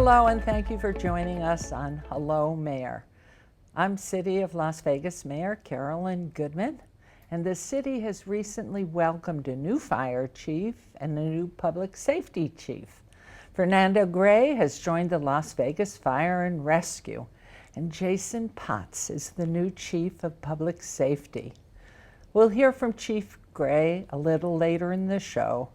Hello, and thank you for joining us on Hello Mayor. I'm City of Las Vegas Mayor Carolyn Goodman, and the city has recently welcomed a new fire chief and a new public safety chief. Fernando Gray has joined the Las Vegas Fire and Rescue, and Jason Potts is the new chief of public safety. We'll hear from Chief Gray a little later in the show,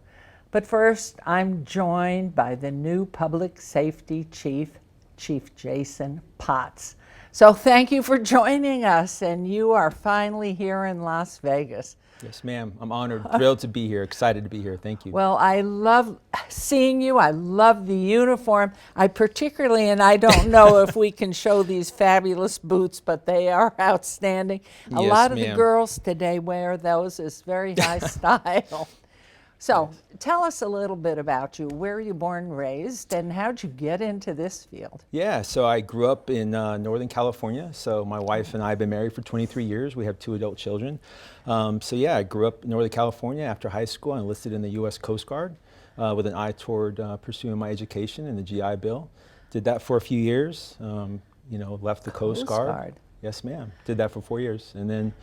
but first I'm joined by the new public safety chief, Chief Jason Potts. So thank you for joining us, and you are finally here in Las Vegas. Yes, ma'am. I'm honored, thrilled to be here, excited to be here. Thank you. Well, I love seeing you. I love the uniform. I particularly, and I don't know if we can show these fabulous boots, but they are outstanding. A Yes, lot of the ma'am. girls today wear those. It's very high style. So tell us a little bit about you. Where were you born and raised, and how'd you get into this field? Yeah, so I grew up in Northern California. So my wife and I have been married for 23 years. We have 2 adult children. So yeah, I grew up in Northern California. After high school, I enlisted in the U.S. Coast Guard with an eye toward pursuing my education in the GI Bill. Did that for a few years, left the Coast Guard. Yes, ma'am. Did that for 4 years. And then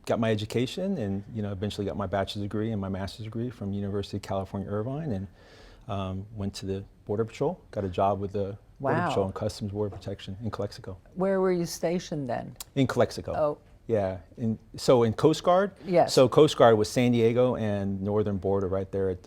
got my education and, eventually got my bachelor's degree and my master's degree from University of California, Irvine, and went to the Border Patrol, got a job with the Border Patrol and Customs Border Protection in Calexico. Where were you stationed then? In Calexico. Oh. Yeah. So in Coast Guard? Yes. So Coast Guard was San Diego and northern border right there at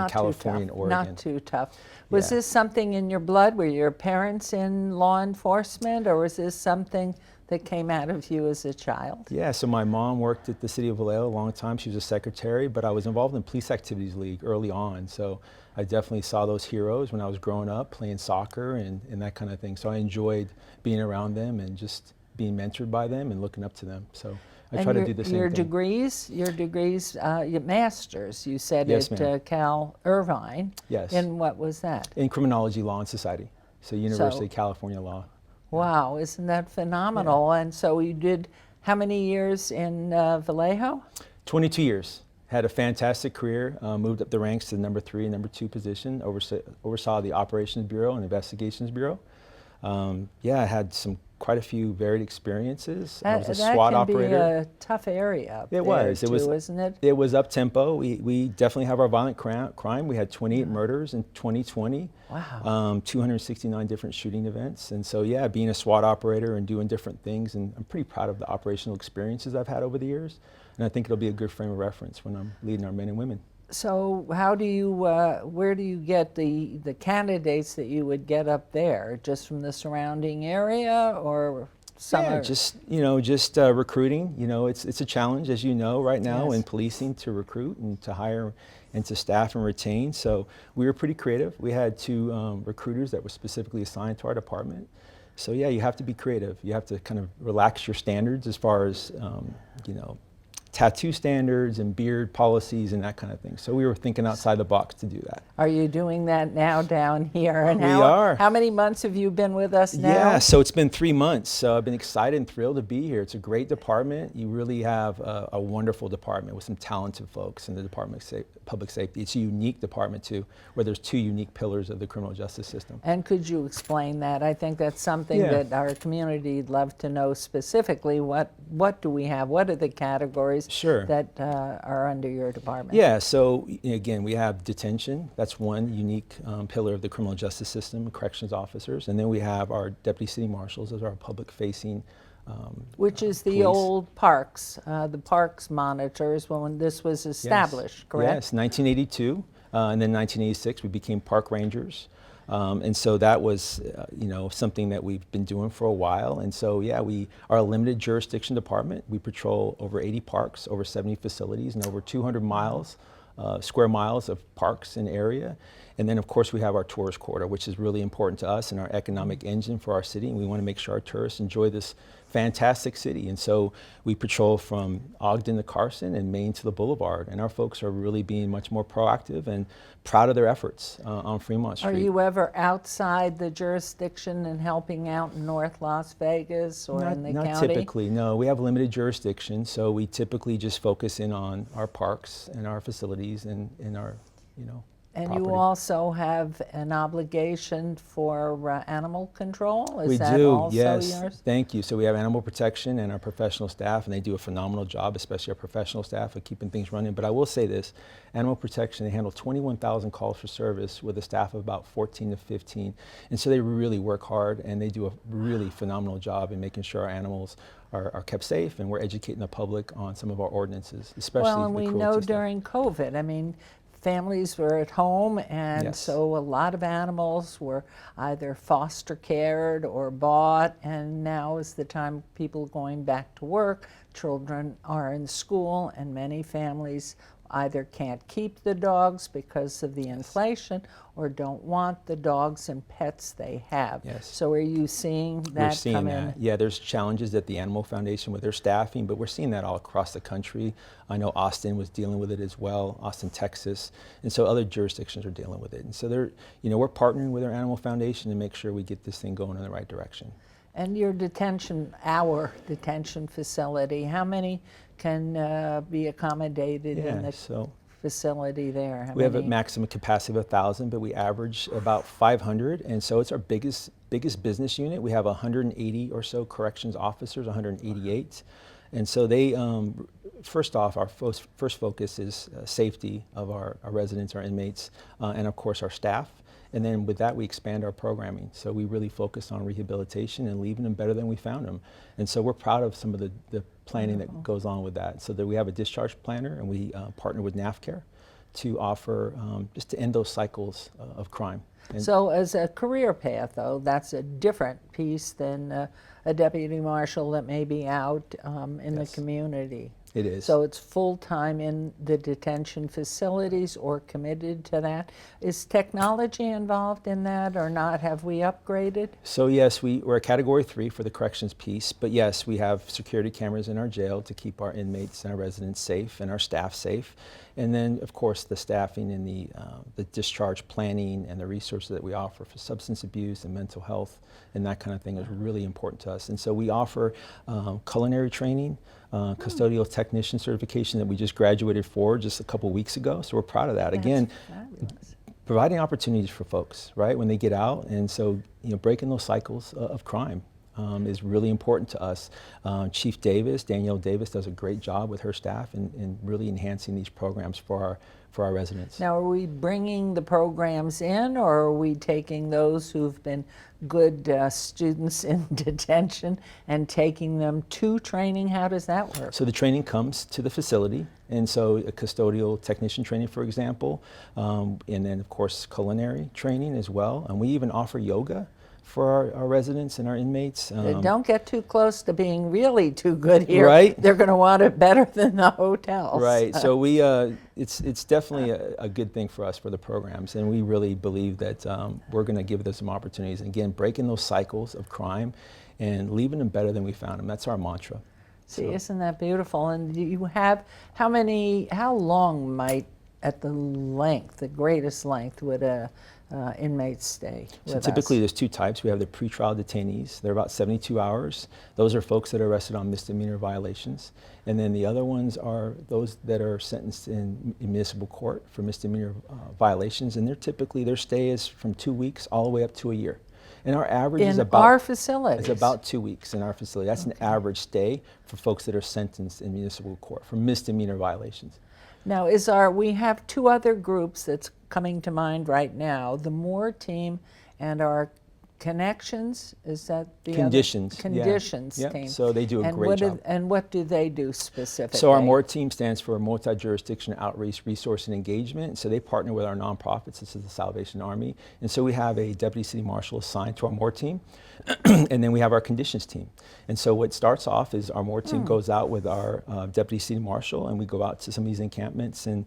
California and Oregon. Not too tough. Was this something in your blood? Were your parents in law enforcement, or was this something that came out of you as a child? Yeah, so my mom worked at the City of Vallejo a long time. She was a secretary, but I was involved in Police Activities League early on. So I definitely saw those heroes when I was growing up, playing soccer and that kind of thing. So I enjoyed being around them and just being mentored by them and looking up to them. So I try to do the same your thing. Your master's, you said Yes, at Cal Irvine. Yes. And what was that? In Criminology, Law, and Society. So University of California Law. Wow, isn't that phenomenal? Yeah. And so you did how many years in Vallejo? 22 years. Had a fantastic career, moved up the ranks to the number 3 and number 2 position, oversaw the Operations Bureau and Investigations Bureau. I had quite a few varied experiences. I was a SWAT operator. That can be a tough area up there too, isn't it? It was up tempo. We definitely have our violent crime. We had 28 murders in 2020. Wow. 269 different shooting events. And so yeah, being a SWAT operator and doing different things, and I'm pretty proud of the operational experiences I've had over the years. And I think it'll be a good frame of reference when I'm leading our men and women. So how do you, where do you get the candidates that you would get up there? Just from the surrounding area, or some? Yeah, just recruiting. It's a challenge, as you know, right now in policing, to recruit and to hire and to staff and retain. So we were pretty creative. We had 2 recruiters that were specifically assigned to our department. So yeah, you have to be creative. You have to kind of relax your standards as far as tattoo standards and beard policies and that kind of thing. So we were thinking outside the box to do that. Are you doing that now down here? And we are. How many months have you been with us now? Yeah, so it's been 3 months. So I've been excited and thrilled to be here. It's a great department. You really have a wonderful department with some talented folks in the Department of Public Safety. It's a unique department too, where there's 2 unique pillars of the criminal justice system. And could you explain that? I think that's something that our community would love to know specifically. What do we have? What are the categories that are under your department? Yeah, so again, we have detention. That's one unique pillar of the criminal justice system, corrections officers. And then we have our deputy city marshals as our public-facing which is the police. Old parks, the parks monitors when this was established, correct? Yes, 1982, and then 1986 we became park rangers. And so that was, something that we've been doing for a while. And so, yeah, we are a limited jurisdiction department. We patrol over 80 parks, over 70 facilities, and over 200 square miles of parks and area. And then, of course, we have our tourist corridor, which is really important to us and our economic engine for our city. And we want to make sure our tourists enjoy this fantastic city. And so we patrol from Ogden to Carson and Maine to the Boulevard. And our folks are really being much more proactive and proud of their efforts on Fremont Street. Are you ever outside the jurisdiction and helping out in North Las Vegas or in the county? Not typically, no. We have limited jurisdiction, so we typically just focus in on our parks and our facilities and our, And property. you also have an obligation for animal control? Is We that do, also yes. yours? Thank you. So we have animal protection and our professional staff, and they do a phenomenal job, especially our professional staff, of keeping things running. But I will say this, animal protection, they handle 21,000 calls for service with a staff of about 14 to 15. And so they really work hard, and they do a really phenomenal job in making sure our animals are kept safe, and we're educating the public on some of our ordinances, especially Well, and the we cruelty know stuff. during COVID, I mean, families were at home, and Yes. so a lot of animals were either foster cared or bought, and now is the time people going back to work, children are in school, and many families either can't keep the dogs because of the inflation or don't want the dogs and pets they have. Yes. So are you seeing that We're seeing come that. in? Yeah, there's challenges at the Animal Foundation with their staffing, but we're seeing that all across the country. I know Austin was dealing with it as well, Austin, Texas, and so other jurisdictions are dealing with it. And so we're partnering with our Animal Foundation to make sure we get this thing going in the right direction. And our detention facility, how many can be accommodated in the So facility there? How we have a many? maximum capacity of 1,000, but we average about 500, and so it's our biggest business unit. We have 180 or so corrections officers, 188, and so they, first off, our first focus is safety of our residents, our inmates, and of course our staff. And then with that, we expand our programming. So we really focus on rehabilitation and leaving them better than we found them. And so we're proud of some of the planning that goes on with that. So that we have a discharge planner, and we partner with NAFCare to offer, just to end those cycles of crime. And So as a career path, though, that's a different piece than a deputy marshal that may be out in the Yes. community. it is. So it's full-time in the detention facilities or committed to that. Is technology involved in that or not? Have we upgraded? So yes, we're a Category 3 for the corrections piece, but yes, we have security cameras in our jail to keep our inmates and our residents safe and our staff safe. And then, of course, the staffing and the discharge planning and the resources that we offer for substance abuse and mental health and that kind of thing is really important to us. And so we offer culinary training, custodial technician certification that we just graduated for just a couple weeks ago. So we're proud of that. That's Again, fabulous. providing opportunities for folks, right, when they get out. And so, breaking those cycles of crime is really important to us. Chief Danielle Davis does a great job with her staff in really enhancing these programs for our residents. Now, are we bringing the programs in, or are we taking those who've been good students in detention and taking them to training? How does that work? So the training comes to the facility, and so a custodial technician training, for example, and then of course culinary training as well. And we even offer yoga for our residents and our inmates. Don't get too close to being really too good here. Right. They're going to want it better than the hotels. Right. So it's definitely a good thing for us for the programs, and we really believe that we're going to give them some opportunities. And again, breaking those cycles of crime and leaving them better than we found them. That's our mantra. See, isn't that beautiful? And do you have how long might, at the greatest length, would a inmate stay with So us? typically there's two types. We have the pretrial detainees. They're about 72 hours. Those are folks that are arrested on misdemeanor violations. And then the other ones are those that are sentenced in municipal court for misdemeanor violations. And their stay is from 2 weeks all the way up to a year. And our average is about our facilities. It's about 2 weeks in our facility. That's an average stay for folks that are sentenced in municipal court for misdemeanor violations. Now, we have two other groups that's coming to mind right now, the MORE team and our Connections, is that the Conditions. other? Conditions Yeah. team. Yep. So they do a And great job. And what do they do specifically? So our MORE team stands for Multi-Jurisdiction Outreach, Resource, and Engagement. So they partner with our nonprofits. This is the Salvation Army. And so we have a deputy city marshal assigned to our MORE team. And then we have our conditions team. And so what starts off is our MORE team goes out with our deputy city marshal, and we go out to some of these encampments and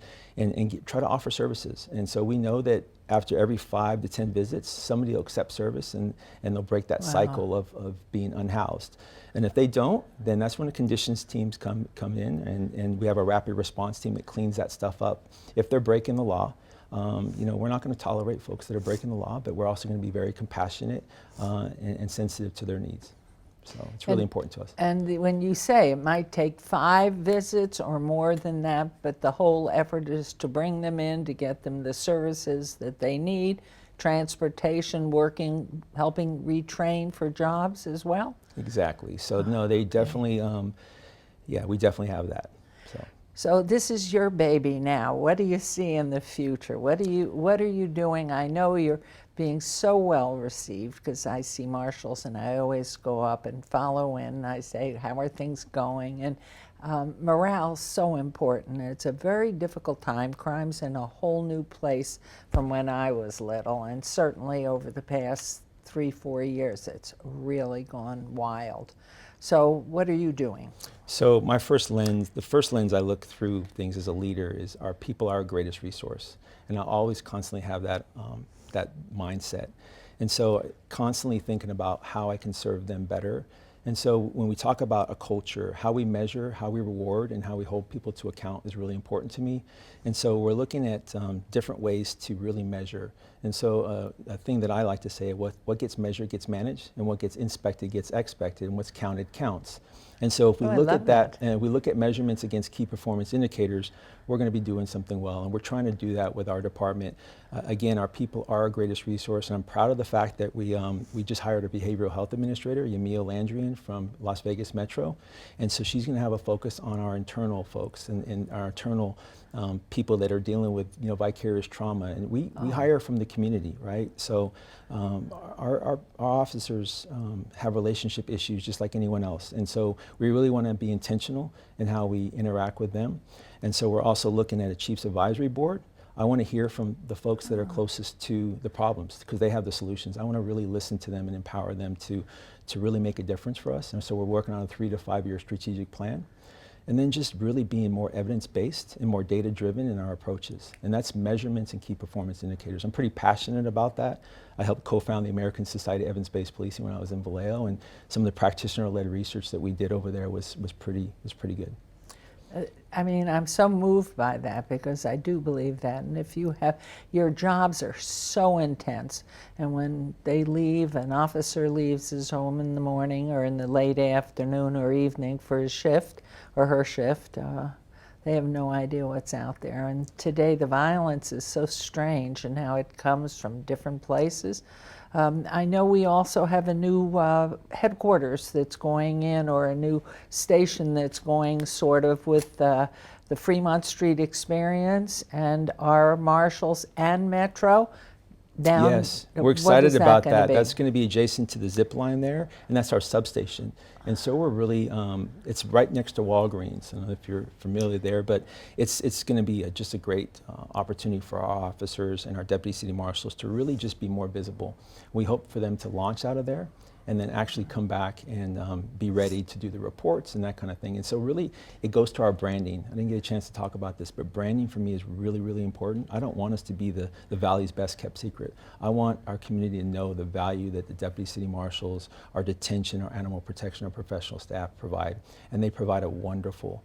try to offer services. And so we know that after every 5 to 10 visits, somebody will accept service and they'll break that cycle of being unhoused. And if they don't, then that's when the conditions teams come in, and we have a rapid response team that cleans that stuff up. If they're breaking the law, we're not going to tolerate folks that are breaking the law, but we're also going to be very compassionate and sensitive to their needs. So it's really important to us. And when you say it might take 5 visits or more than that, but the whole effort is to bring them in, to get them the services that they need, transportation, working, helping retrain for jobs as well? Exactly. So no, they definitely, yeah, we definitely have that. So this is your baby now. What do you see in the future? What are you doing? I know you're being so well received, because I see marshals and I always go up and follow in. I say, how are things going? And morale's so important. It's a very difficult time. Crime's in a whole new place from when I was little, and certainly over the past 3-4 years, it's really gone wild. So what are you doing? So my first lens, the first lens I look through things as a leader is our people are our greatest resource. And I always constantly have that, that mindset. And so constantly thinking about how I can serve them better. And so when we talk about a culture, how we measure, how we reward, and how we hold people to account is really important to me. And so we're looking at different ways to really measure. And so a thing that I like to say, what gets measured gets managed, and what gets inspected gets expected, and what's counted counts. And so if we look at that, and we look at measurements against key performance indicators, we're going to be doing something well. And we're trying to do that with our department. Again, our people are our greatest resource, and I'm proud of the fact that we just hired a behavioral health administrator, Yamil Landrian from Las Vegas Metro. And so she's going to have a focus on our internal folks and our internal people that are dealing with vicarious trauma. And we hire from the community, right? So our officers have relationship issues just like anyone else. And so we really want to be intentional in how we interact with them. And so we're also looking at a Chiefs Advisory Board. I want to hear from the folks that are closest to the problems, because they have the solutions. I want to really listen to them and empower them to really make a difference for us. And so we're working on a 3 to 5 year strategic plan. And then just really being more evidence-based and more data-driven in our approaches. And that's measurements and key performance indicators. I'm pretty passionate about that. I helped co-found the American Society of Evidence-Based Policing when I was in Vallejo, and some of the practitioner-led research that we did over there was pretty good. I mean, I'm so moved by that, because I do believe that. And if you have, your jobs are so intense, and when they leave, an officer leaves his home in the morning or in the late afternoon or evening for his shift or her shift, they have no idea what's out there. And today the violence is so strange, and how it comes from different places. I know we also have a new headquarters that's going in, or a new station that's going sort of with the Fremont Street experience, and our marshals and Metro down. Yes, we're excited about that. Be? That's going to be adjacent to the zip line there, and that's our substation. And so we're really, it's right next to Walgreens. I don't know if you're familiar there, but it's going to be just a great opportunity for our officers and our deputy city marshals to really just be more visible. We hope for them to launch out of there and then actually come back and be ready to do the reports and that kind of thing. And so really, it goes to our branding. I didn't get a chance to talk about this, but branding for me is really, really important. I don't want us to be the valley's best kept secret. I want our community to know the value that the deputy city marshals, our detention, our animal protection, our professional staff provide. And they provide a wonderful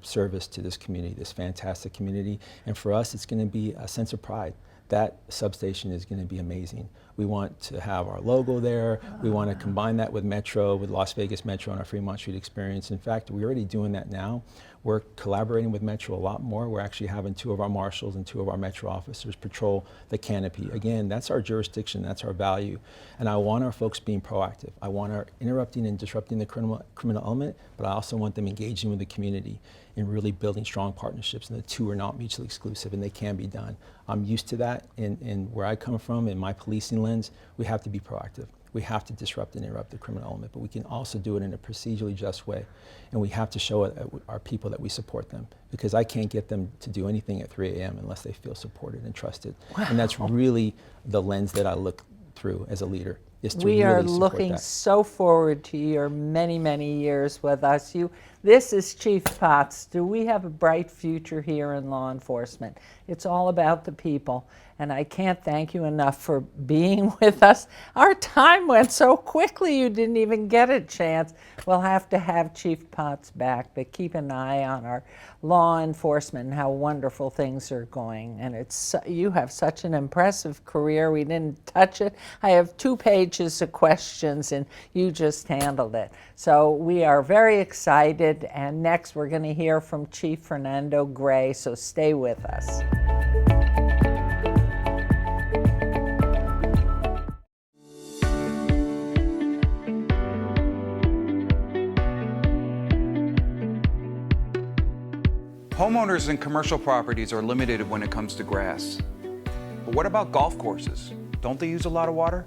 service to this community, this fantastic community. And for us, it's gonna be a sense of pride. That substation is going to be amazing. We want to have our logo there. We want to combine that with Metro, with Las Vegas Metro and our Fremont Street experience. In fact, we're already doing that now. We're collaborating with Metro a lot more. We're actually having 2 of our marshals and 2 of our Metro officers patrol the canopy. Again, that's our jurisdiction, that's our value. And I want our folks being proactive. I want our interrupting and disrupting the criminal element, but I also want them engaging with the community and really building strong partnerships. And the 2 are not mutually exclusive, and they can be done. I'm used to that, and where I come from, in my policing lens, we have to be proactive. We have to disrupt and interrupt the criminal element, but we can also do it in a procedurally just way. And we have to show our people that we support them, because I can't get them to do anything at 3 a.m. unless they feel supported and trusted. Wow. And that's really the lens that I look through as a leader. We are looking so forward to your many, many years with us. This is Chief Potts. Do we have a bright future here in law enforcement? It's all about the people, and I can't thank you enough for being with us. Our time went so quickly you didn't even get a chance. We'll have to have Chief Potts back, but keep an eye on our law enforcement and how wonderful things are going. And you have such an impressive career. We didn't touch it. I have 2 pages pages of questions, and you just handled it. So we are very excited, and next we're going to hear from Chief Fernando Gray, so stay with us. Homeowners and commercial properties are limited when it comes to grass. But what about golf courses? Don't they use a lot of water?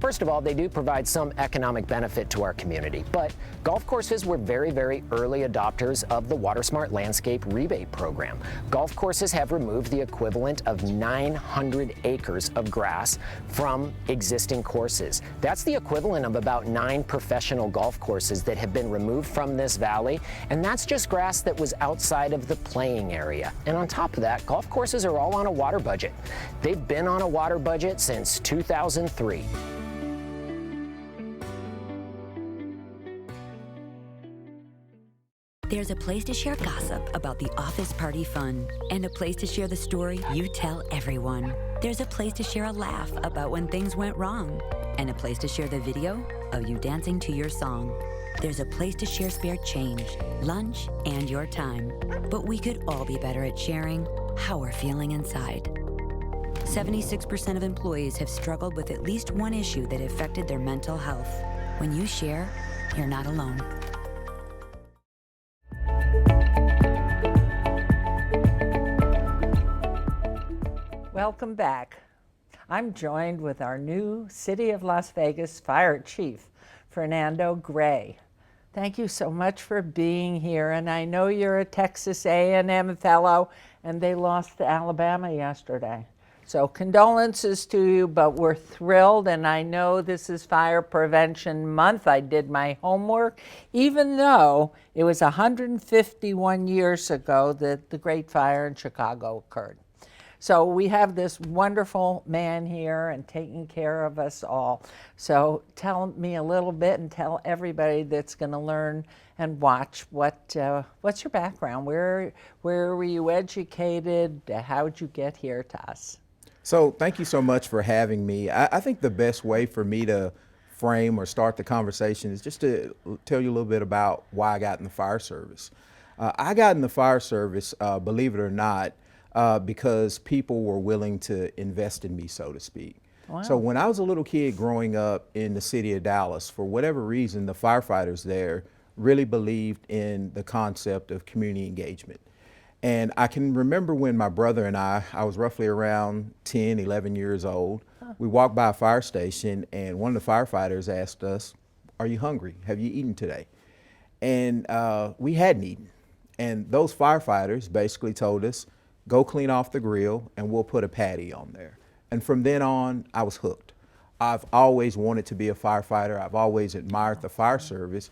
First of all, they do provide some economic benefit to our community, but golf courses were very, very early adopters of the WaterSmart Landscape Rebate Program. Golf courses have removed the equivalent of 900 acres of grass from existing courses. That's the equivalent of about 9 professional golf courses that have been removed from this valley, and that's just grass that was outside of the playing area. And on top of that, golf courses are all on a water budget. They've been on a water budget since 2003. There's a place to share gossip about the office party fun, and a place to share the story you tell everyone. There's a place to share a laugh about when things went wrong, and a place to share the video of you dancing to your song. There's a place to share spare change, lunch, and your time. But we could all be better at sharing how we're feeling inside. 76% of employees have struggled with at least one issue that affected their mental health. When you share, you're not alone. Welcome back. I'm joined with our new City of Las Vegas Fire Chief, Fernando Gray. Thank you so much for being here, and I know you're a Texas A&M fellow, and they lost to Alabama yesterday. So condolences to you, but we're thrilled, and I know this is Fire Prevention Month. I did my homework, even though it was 151 years ago that the Great Fire in Chicago occurred. So we have this wonderful man here and taking care of us all. So tell me a little bit and tell everybody that's going to learn and watch what's your background? Where were you educated? How'd you get here to us? So thank you so much for having me. I think the best way for me to frame or start the conversation is just to tell you a little bit about why I got in the fire service. I got in the fire service, believe it or not, because people were willing to invest in me, so to speak. Wow. So when I was a little kid growing up in the city of Dallas, for whatever reason, the firefighters there really believed in the concept of community engagement. And I can remember when my brother and I was roughly around 10, 11 years old, we walked by a fire station and one of the firefighters asked us, "Are you hungry? Have you eaten today?" And we hadn't eaten. And those firefighters basically told us, "Go clean off the grill and we'll put a patty on there." And from then on, I was hooked. I've always wanted to be a firefighter. I've always admired the fire service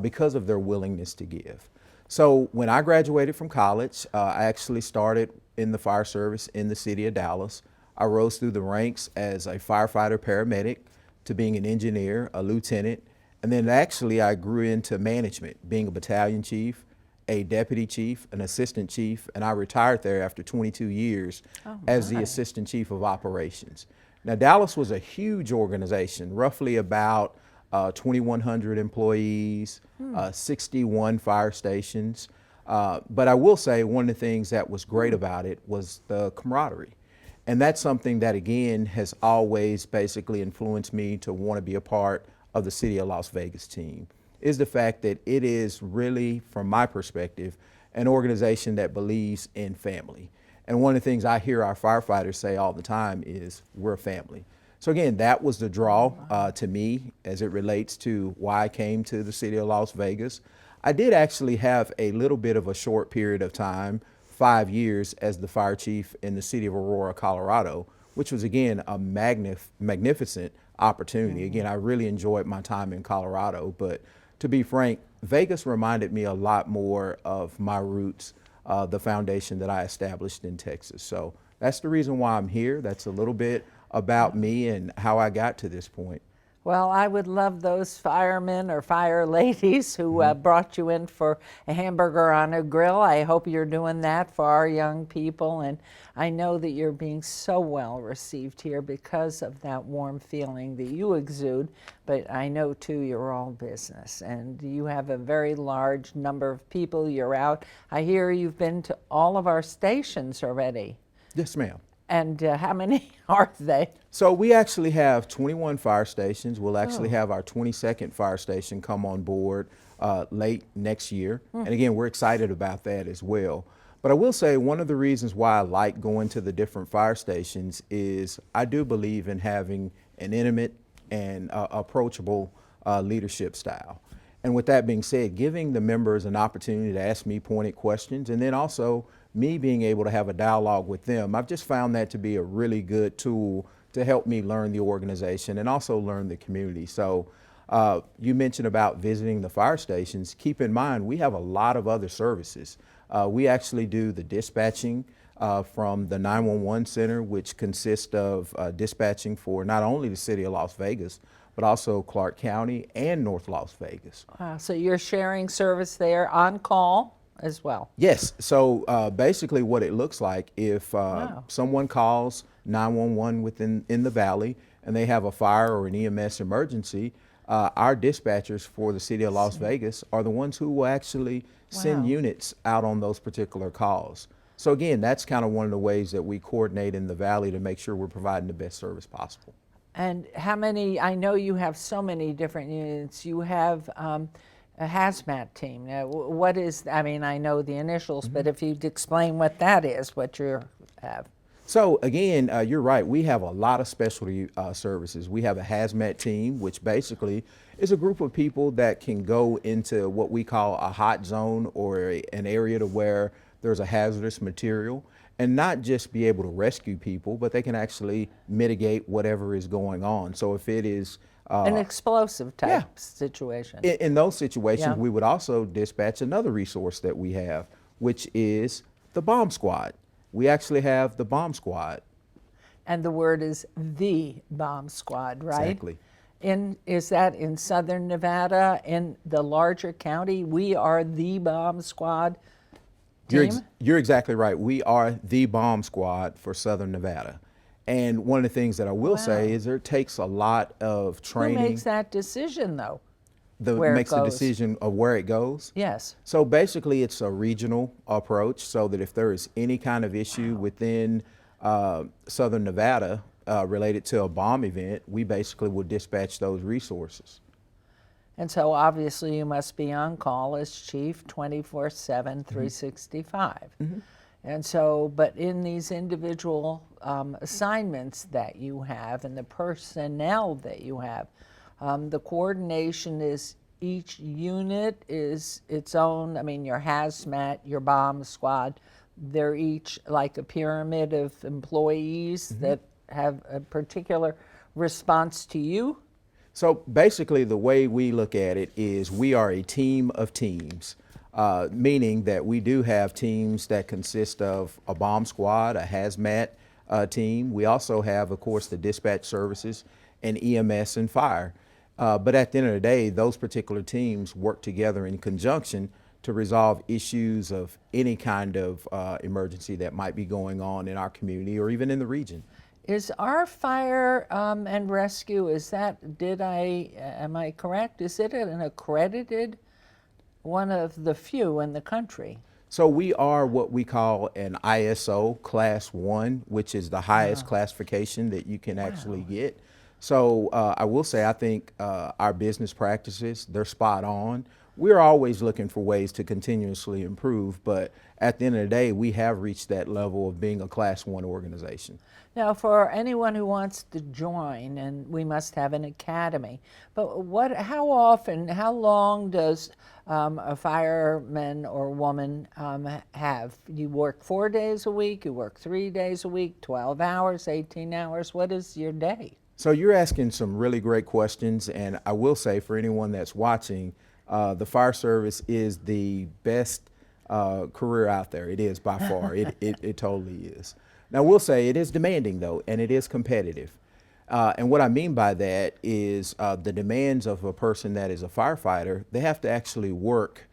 because of their willingness to give. So when I graduated from college, I actually started in the fire service in the city of Dallas. I rose through the ranks as a firefighter paramedic to being an engineer, a lieutenant, and then actually I grew into management, being a battalion chief, a deputy chief, an assistant chief, and I retired there after 22 years as the assistant chief of operations. Now, Dallas was a huge organization, roughly about 2,100 employees, 61 fire stations. But I will say one of the things that was great about it was the camaraderie. And that's something that, again, has always basically influenced me to want to be a part of the City of Las Vegas team, is the fact that it is really, from my perspective, an organization that believes in family. And one of the things I hear our firefighters say all the time is, we're a family. So again, that was the draw to me as it relates to why I came to the City of Las Vegas. I did actually have a little bit of a short period of time, 5 years, as the fire chief in the city of Aurora, Colorado, which was again a magnificent opportunity. Again, I really enjoyed my time in Colorado, but to be frank, Vegas reminded me a lot more of my roots, the foundation that I established in Texas. So that's the reason why I'm here. That's a little bit about me and how I got to this point. Well, I would love those firemen or fire ladies who brought you in for a hamburger on a grill. I hope you're doing that for our young people. And I know that you're being so well received here because of that warm feeling that you exude. But I know, too, you're all business. And you have a very large number of people. You're out. I hear you've been to all of our stations already. Yes, ma'am. And how many are they? So we actually have 21 fire stations. We'll actually have our 22nd fire station come on board late next year. And again, we're excited about that as well. But I will say one of the reasons why I like going to the different fire stations is I do believe in having an intimate and approachable leadership style. And with that being said, giving the members an opportunity to ask me pointed questions, and then also me being able to have a dialogue with them, I've just found that to be a really good tool to help me learn the organization and also learn the community. So you mentioned about visiting the fire stations. Keep in mind, we have a lot of other services. We actually do the dispatching from the 911 center, which consists of dispatching for not only the city of Las Vegas, but also Clark County and North Las Vegas. Wow, so you're sharing service there on call as well? Yes. So basically what it looks like if someone calls 911 in the valley and they have a fire or an EMS emergency, our dispatchers for the city of Las Vegas are the ones who will actually send units out on those particular calls. So again, that's kind of one of the ways that we coordinate in the valley to make sure we're providing the best service possible. And how many, I know you have so many different units. You have a Hazmat Team. Now, what is, I mean, I know the initials, but if you'd explain what that is, what you have. So again, you're right. We have a lot of specialty services. We have a Hazmat Team, which basically is a group of people that can go into what we call a hot zone or an area to where there's a hazardous material, and not just be able to rescue people, but they can actually mitigate whatever is going on. So if it is An explosive type situation. in those situations, Yeah. we would also dispatch another resource that we have, which is the bomb squad. We actually have the bomb squad. And the word is the bomb squad, right? Exactly. Is that in southern Nevada, in the larger county? We are the bomb squad team? You're exactly right. We are the bomb squad for Southern Nevada. And one of the things that I will say is there takes a lot of training. Who makes that decision, though? that where it makes the goes? decision of where it goes? Yes. So basically it's a regional approach, so that if there is any kind of issue within Southern Nevada related to a bomb event, we basically will dispatch those resources. And so obviously you must be on call as chief 24/7, 365. And so, but in these individual assignments that you have and the personnel that you have, the coordination is each unit is its own. I mean, your hazmat, your bomb squad, they're each like a pyramid of employees that have a particular response to you. So basically the way we look at it is we are a team of teams, meaning that we do have teams that consist of a bomb squad, a hazmat team. We also have, of course, the dispatch services and EMS and fire. But at the end of the day, those particular teams work together in conjunction to resolve issues of any kind of emergency that might be going on in our community or even in the region. Is our fire and rescue, is that, am I correct? Is it an accredited, one of the few in the country? So we are what we call an ISO Class 1, which is the highest classification that you can actually get. So I will say, I think our business practices, they're spot on. We're always looking for ways to continuously improve, but at the end of the day, we have reached that level of being a Class 1 organization. Now, for anyone who wants to join, and we must have an academy, but how often, how long does a fireman or woman have? You work 4 days a week, you work 3 days a week, 12 hours, 18 hours, what is your day? So you're asking some really great questions, and I will say for anyone that's watching, the fire service is the best career out there. It is by far. It totally is. Now, we'll say it is demanding, though, and it is competitive. And what I mean by that is the demands of a person that is a firefighter, they have to actually work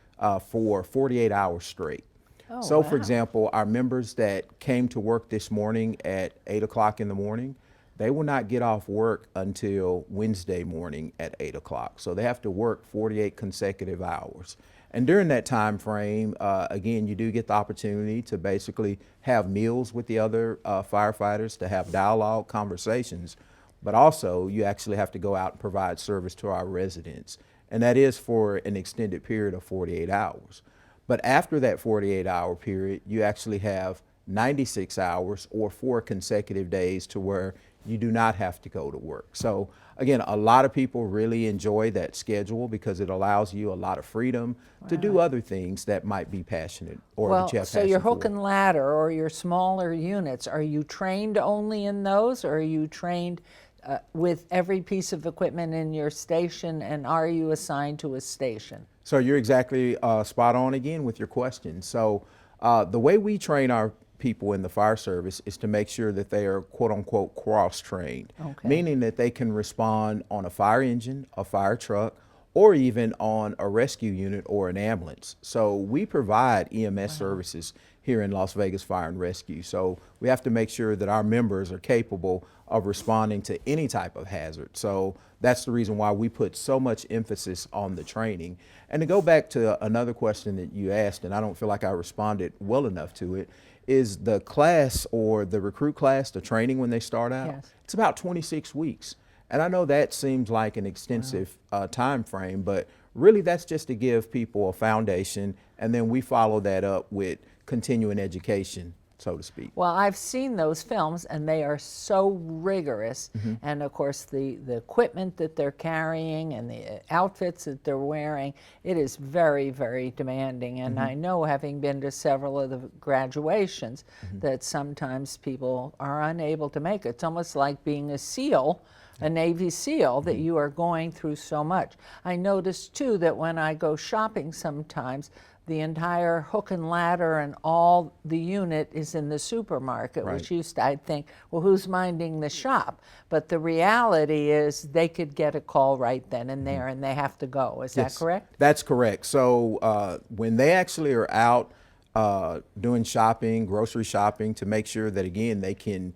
for 48 hours straight. Oh, So, for wow. example, our members that came to work this morning at 8 o'clock in the morning, they will not get off work until Wednesday morning at 8 o'clock. So they have to work 48 consecutive hours. And during that time frame, again, you do get the opportunity to basically have meals with the other firefighters, to have dialogue, conversations, but also you actually have to go out and provide service to our residents. And that is for an extended period of 48 hours. But after that 48-hour period, you actually have 96 hours or 4 consecutive days to where you do not have to go to work. So again, a lot of people really enjoy that schedule because it allows you a lot of freedom to do other things that might be passionate or that you have So passion your for. hook and ladder or your smaller units, are you trained only in those, or are you trained with every piece of equipment in your station, and are you assigned to a station? So you're exactly spot on again with your question. So the way we train our people in the fire service is to make sure that they are quote unquote cross-trained, Okay. meaning that they can respond on a fire engine, a fire truck, or even on a rescue unit or an ambulance. So we provide EMS services here in Las Vegas Fire and Rescue. So we have to make sure that our members are capable of responding to any type of hazard. So that's the reason why we put so much emphasis on the training. And to go back to another question that you asked, and I don't feel like I responded well enough to it, is the class or the recruit class, the training when they start out, Yes. it's about 26 weeks. And I know that seems like an extensive time frame, but really that's just to give people a foundation, and then we follow that up with continuing education, so to speak. Well, I've seen those films, and they are so rigorous. And of course, the equipment that they're carrying and the outfits that they're wearing, it is very, very demanding. And I know, having been to several of the graduations, that sometimes people are unable to make it. It's almost like being a SEAL, a Navy SEAL, that you are going through so much. I noticed too that when I go shopping sometimes, the entire hook and ladder and all the unit is in the supermarket, which used to, I'd think, well, who's minding the shop? But the reality is they could get a call right then and there, and they have to go. Is that correct? That's correct. So when they actually are out doing shopping, grocery shopping, to make sure that, again, they can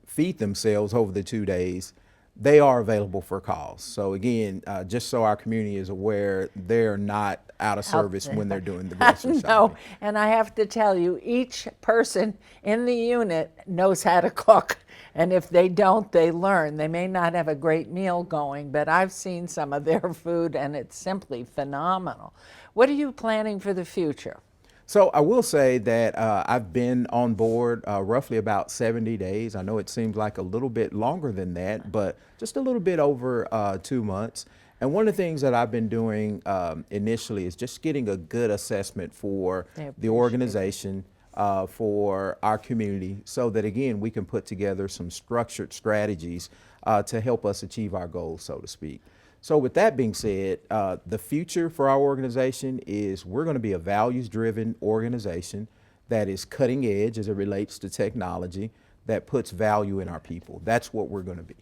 feed themselves over the 2 days, they are available for calls. So again, just so our community is aware, they're not out of service when they're doing the grocery shopping. No, and I have to tell you, each person in the unit knows how to cook. And if they don't, they learn. They may not have a great meal going, but I've seen some of their food, and it's simply phenomenal. What are you planning for the future? So I will say that I've been on board roughly about 70 days. I know it seems like a little bit longer than that, but just a little bit over 2 months. And one of the things that I've been doing initially is just getting a good assessment for the organization, for our community, so that, again, we can put together some structured strategies to help us achieve our goals, so to speak. So with that being said, the future for our organization is we're going to be a values-driven organization that is cutting edge as it relates to technology, that puts value in our people. That's what we're going to be.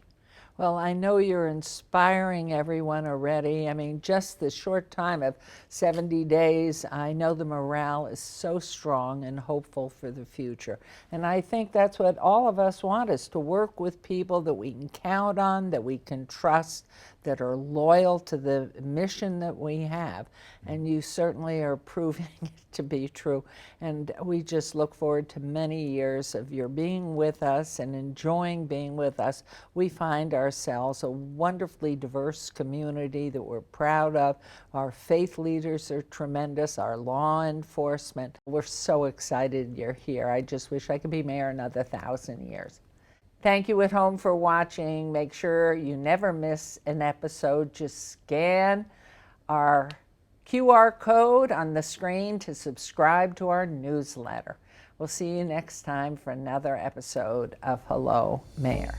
Well, I know you're inspiring everyone already. I mean, just the short time of 70 days, I know the morale is so strong and hopeful for the future. And I think that's what all of us want, is to work with people that we can count on, that we can trust, that are loyal to the mission that we have. And you certainly are proving it to be true. And we just look forward to many years of your being with us and enjoying being with us. We find ourselves a wonderfully diverse community that we're proud of. Our faith leaders are tremendous, our law enforcement. We're so excited you're here. I just wish I could be mayor another 1,000 years. Thank you at home for watching. Make sure you never miss an episode. Just scan our QR code on the screen to subscribe to our newsletter. We'll see you next time for another episode of Hello, Mayor.